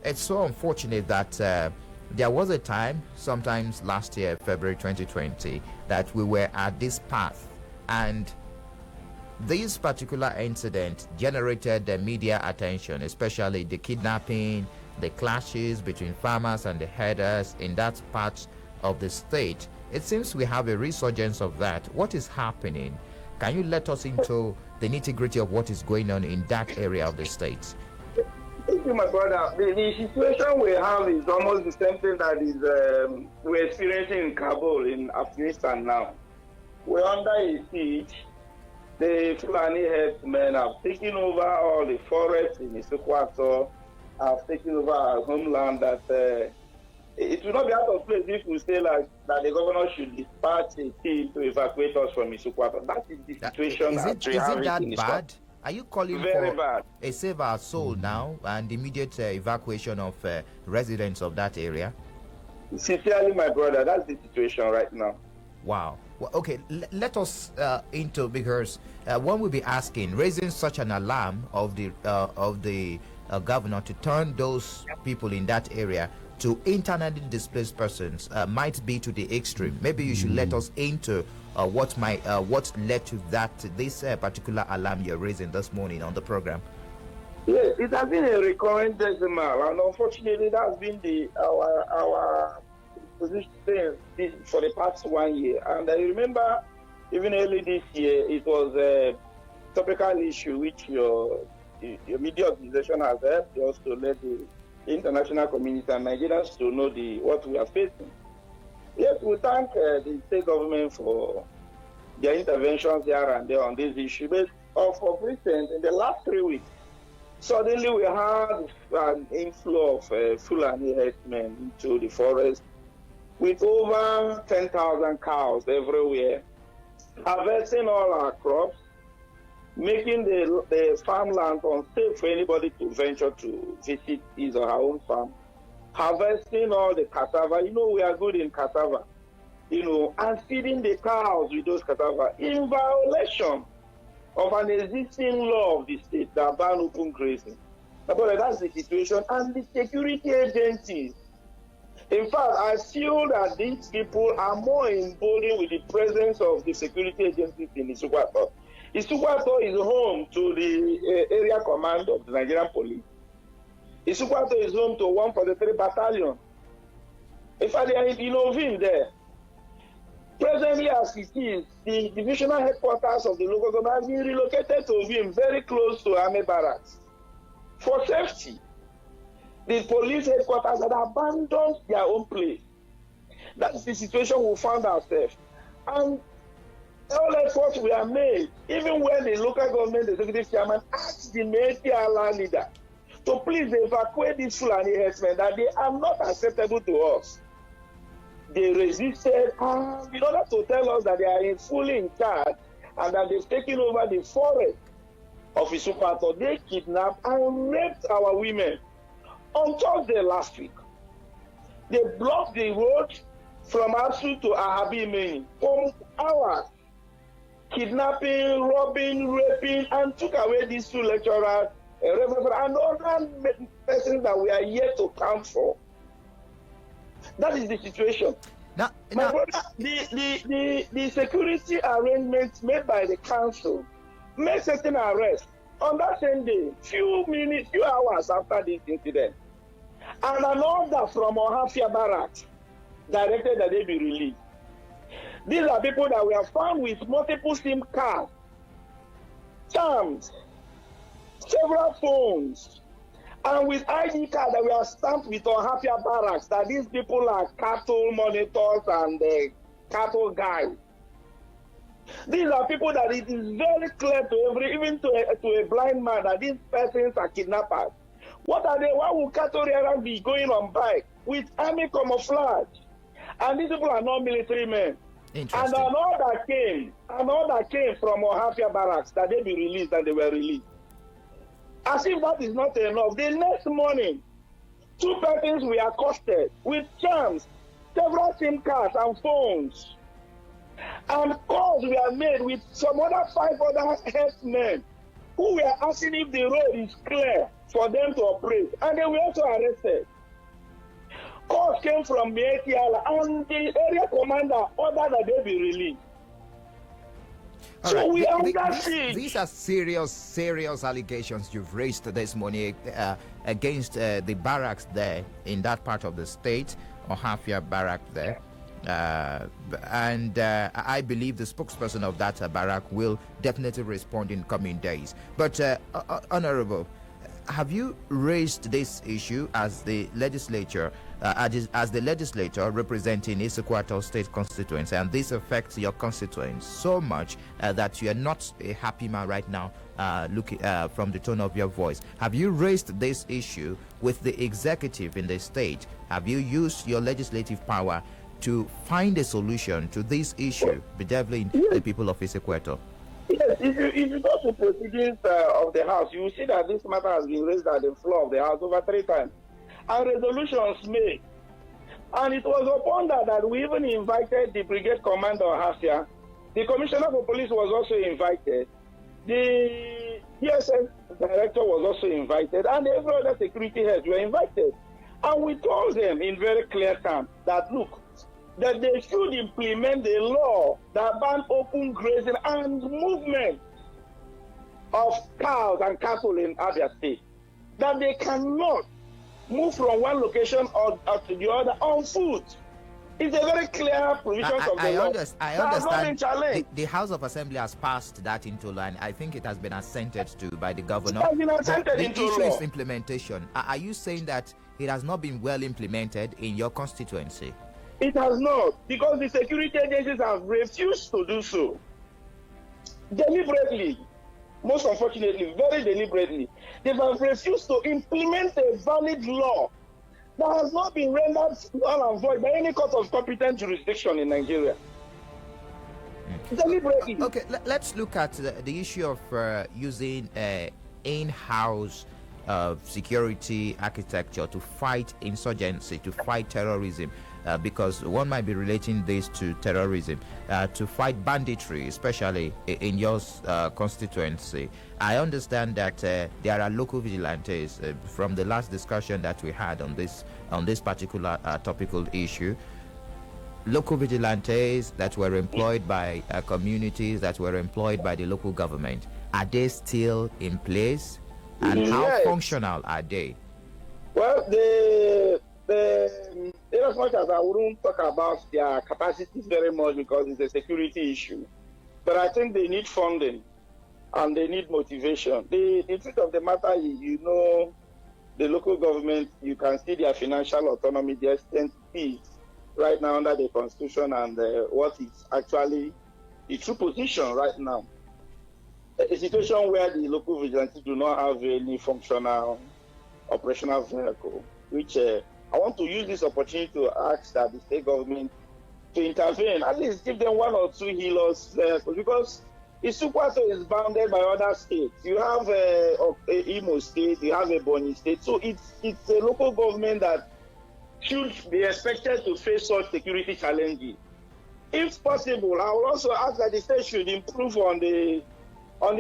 it's so unfortunate that there was a time, sometimes last year, February 2020, that we were at this path, and this particular incident generated the media attention, especially the kidnapping, the clashes between farmers and the herders in that part of the state. It seems we have a resurgence of that. What is happening? Can you let us into the nitty-gritty of what is going on in that area of the state? Thank you, my brother. The situation we have is almost the same thing that is we're experiencing in Kabul, in Afghanistan now. We're under a siege. The Fulani herdsmen have taken over all the forests in Isuikwuato, have taken over our homeland. That it will not be out of place if we say like that the governor should dispatch a team to evacuate us from Isuikwuato. That is the situation. Is it that bad? Are you calling Very for bad. a save our soul now and immediate evacuation of residents of that area? Sincerely, my brother, that's the situation right now. Wow. Well, okay, let us into, because one will be asking, raising such an alarm of the governor to turn those people in that area to internally displaced persons might be to the extreme. Maybe you should let us into what led to this particular alarm you're raising this morning on the program. Yes, it has been a recurrent decimal, and unfortunately, that's been our position for the past 1 year. And I remember even early this year, it was a topical issue which your media organization has helped us to let the international community and Nigerians to know what we are facing. Yes, we thank the state government for their interventions here and there on this issue. But of recent, in the last 3 weeks, suddenly we had an inflow of Fulani herdsmen into the forest with over 10,000 cows everywhere, harvesting all our crops, making the farmland unsafe for anybody to venture to visit his or her own farm, harvesting all the cassava. We are good in cassava, and feeding the cows with those cassava in violation of an existing law of the state that ban open grazing. But that's the situation. And the security agencies, in fact, I feel that these people are more emboldened with the presence of the security agencies in Isuikwuato. Isuikwuato is home to the area command of the Nigerian police. Isuikwuato is home to 143 battalion. In fact, they are in Ovin there. Presently, as it is, the divisional headquarters of the local government has been relocated to Ovin, very close to Army Barracks, for safety. The police headquarters had abandoned their own place. That's the situation we found ourselves. And all efforts were made, even when the local government executive chairman asked the Meitiala leader to please evacuate these Fulani herdsmen, that they are not acceptable to us. They resisted, and in order to tell us that they are fully in charge and that they've taken over the forest of Isuikwuato, they kidnapped and raped our women. On Thursday last week, they blocked the road from Asu to Ahabi for hours, kidnapping, robbing, raping, and took away these 2 lecturers, and other persons that we are yet to count for. That is the situation. Now, My brother, the security arrangements made by the council made certain arrests on that same day, few hours after this incident. And an order from Ohafia Barracks directed that they be released. These are people that were found with multiple SIM cards, charms, several phones, and with ID cards that were stamped with Ohafia Barracks that these people are cattle monitors and cattle guides. These are people that it is very clear to even to a blind man that these persons are kidnappers. What are they? Why would cattle rearers be going on bike with army camouflage? And these people are not military men. And an order came from Ohafia Barracks that they be released, and they were released. As if that is not enough, the next morning, 2 persons were accosted with charms, several SIM cards and phones. And calls were made with some other 5 other herdsmen who were asking if the road is clear for them to operate, and they were also arrested. Calls came from the ATL, and the area commander ordered that they be released. All so right. we are under siege. These are serious allegations you've raised this morning against the barracks there in that part of the state, or Hafia barrack there. And I believe the spokesperson of that barrack will definitely respond in coming days. But Honorable, have you raised this issue as the legislature, as the legislator representing Isuikwuato State Constituency, and this affects your constituents so much that you are not a happy man right now, looking from the tone of your voice? Have you raised this issue with the executive in the state? Have you used your legislative power to find a solution to this issue bedeviling the people of Isuikwuato? Yes, if you go to proceedings of the House, you will see that this matter has been raised at the floor of the House over 3 times, and resolutions made. And it was upon that we even invited the brigade commander of Hafia. The commissioner for police was also invited. The DSS director was also invited, and every other security heads were invited. And we told them in very clear terms that, look, that they should implement the law that bans open grazing and movement of cows and cattle in Abia State. That they cannot move from one location or to the other on foot. It's a very clear provision of the law. I understand. The House of Assembly has passed that into law, and I think it has been assented to by the governor. It has been assented into law. The issue is implementation. Are you saying that it has not been well implemented in your constituency? It has not, because the security agencies have refused to do so. Deliberately, most unfortunately, very deliberately, they have refused to implement a valid law that has not been rendered null and void by any court of competent jurisdiction in Nigeria. Deliberately. Okay, let's look at the issue of using in-house security architecture to fight insurgency, to fight terrorism. Because one might be relating this to terrorism, to fight banditry, especially in your constituency. I understand that there are local vigilantes from the last discussion that we had on this particular topical issue. Local vigilantes that were employed by communities, that were employed by the local government. Are they still in place? And how functional are they? Well, in as much as I wouldn't talk about their capacities very much because it's a security issue, but I think they need funding and they need motivation. The truth of the matter is, the local government, you can see their financial autonomy, their strength is right now under the Constitution and what is actually the true position right now. A situation where the local vigilantes do not have any functional operational vehicle, which I want to use this opportunity to ask that the state government to intervene, at least give them 1 or 2 healers vehicles, because Isuikwuato is bounded by other states. You have Imo State, you have Ebonyi State, so it's a local government that should be expected to face such security challenges. If possible, I will also ask that the state should improve on the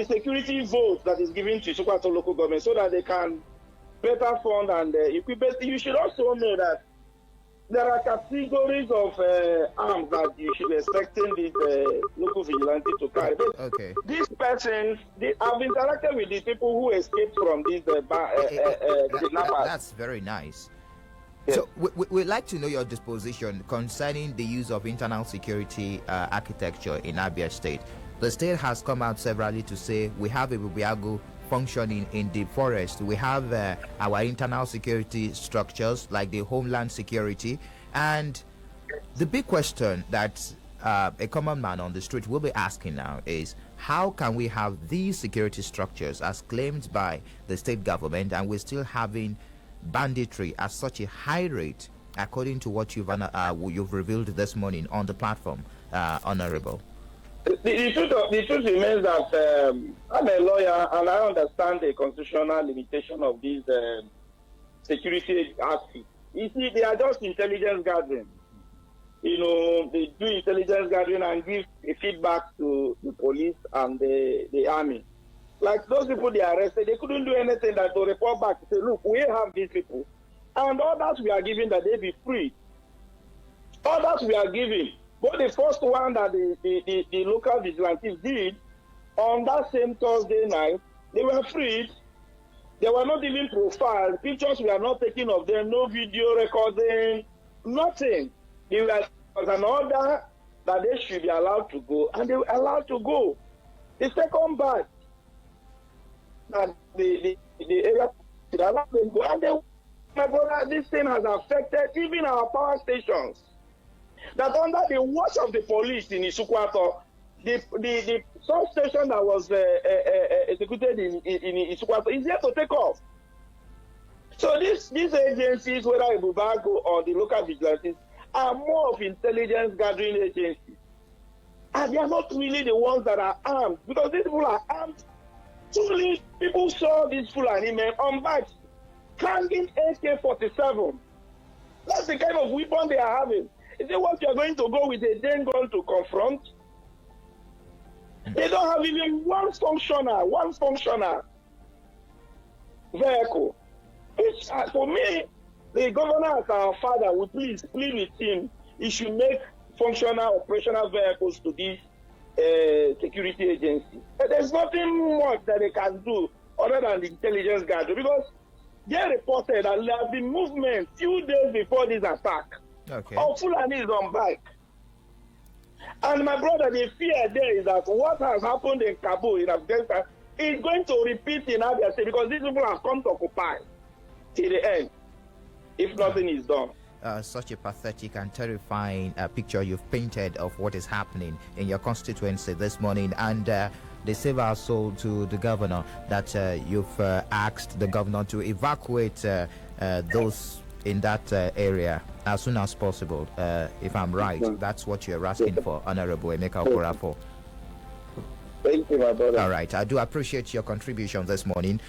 security vote that is given to Isuikwuato local government so that they can better fund and equip. You should also know that there are categories of arms that you should be expecting these local vigilantes to carry. Okay. These persons, I've interacted with the people who escaped from these kidnappers. That's very nice. Yes. So we'd like to know your disposition concerning the use of internal security architecture in Abia State. The state has come out severally to say we have a Bubiago functioning in the forest. We have our internal security structures like the Homeland Security, and the big question that a common man on the street will be asking now is, how can we have these security structures as claimed by the state government, and we're still having banditry at such a high rate, according to what you've revealed this morning on the platform, Honorable? The truth remains that I'm a lawyer and I understand the constitutional limitation of these security outfits. You see, they are just intelligence gathering. They do intelligence gathering and give a feedback to the police and the army. Like those people they arrested, they couldn't do anything that to report back to say, look, we have these people. And others we are giving that they be free. Others we are giving. But the first one that the local vigilantes did, on that same Thursday night, they were freed. They were not even profiled. Pictures were not taken of them, no video recording, nothing. There was an order that they should be allowed to go, and they were allowed to go. The second batch, that the area should allow them to go. And then, my brother, this thing has affected even our power stations. That under the watch of the police in Isuikwuato, the substation that was executed in Isuikwuato is yet to take off. So these agencies, whether Ibubago or the local vigilantes, are more of intelligence gathering agencies. And they are not really the ones that are armed, because these people are armed. Truly, people saw these Fulani men on bikes carrying AK-47. That's the kind of weapon they are having. Is it what you are going to go with a den gun to confront? They don't have even one functional vehicle. Which, for me, the governor as our father would plead with him. He should make functional operational vehicles to these security agencies. But there's nothing much that they can do other than the intelligence gathering, because they reported that there have been movement few days before this attack. Okay. Of Fulanis on bike. And my brother, the fear there is that what has happened in Kabul, in Afghanistan, is going to repeat in Abia State, because these people have come to occupy till the end, if nothing is done. Such a pathetic and terrifying picture you've painted of what is happening in your constituency this morning. And they save our soul to the governor that you've asked the governor to evacuate those in that area as soon as possible. If I'm right, that's what you're asking for, Honorable Emeka Okoroafor. Thank you, my brother. All right, I do appreciate your contribution this morning.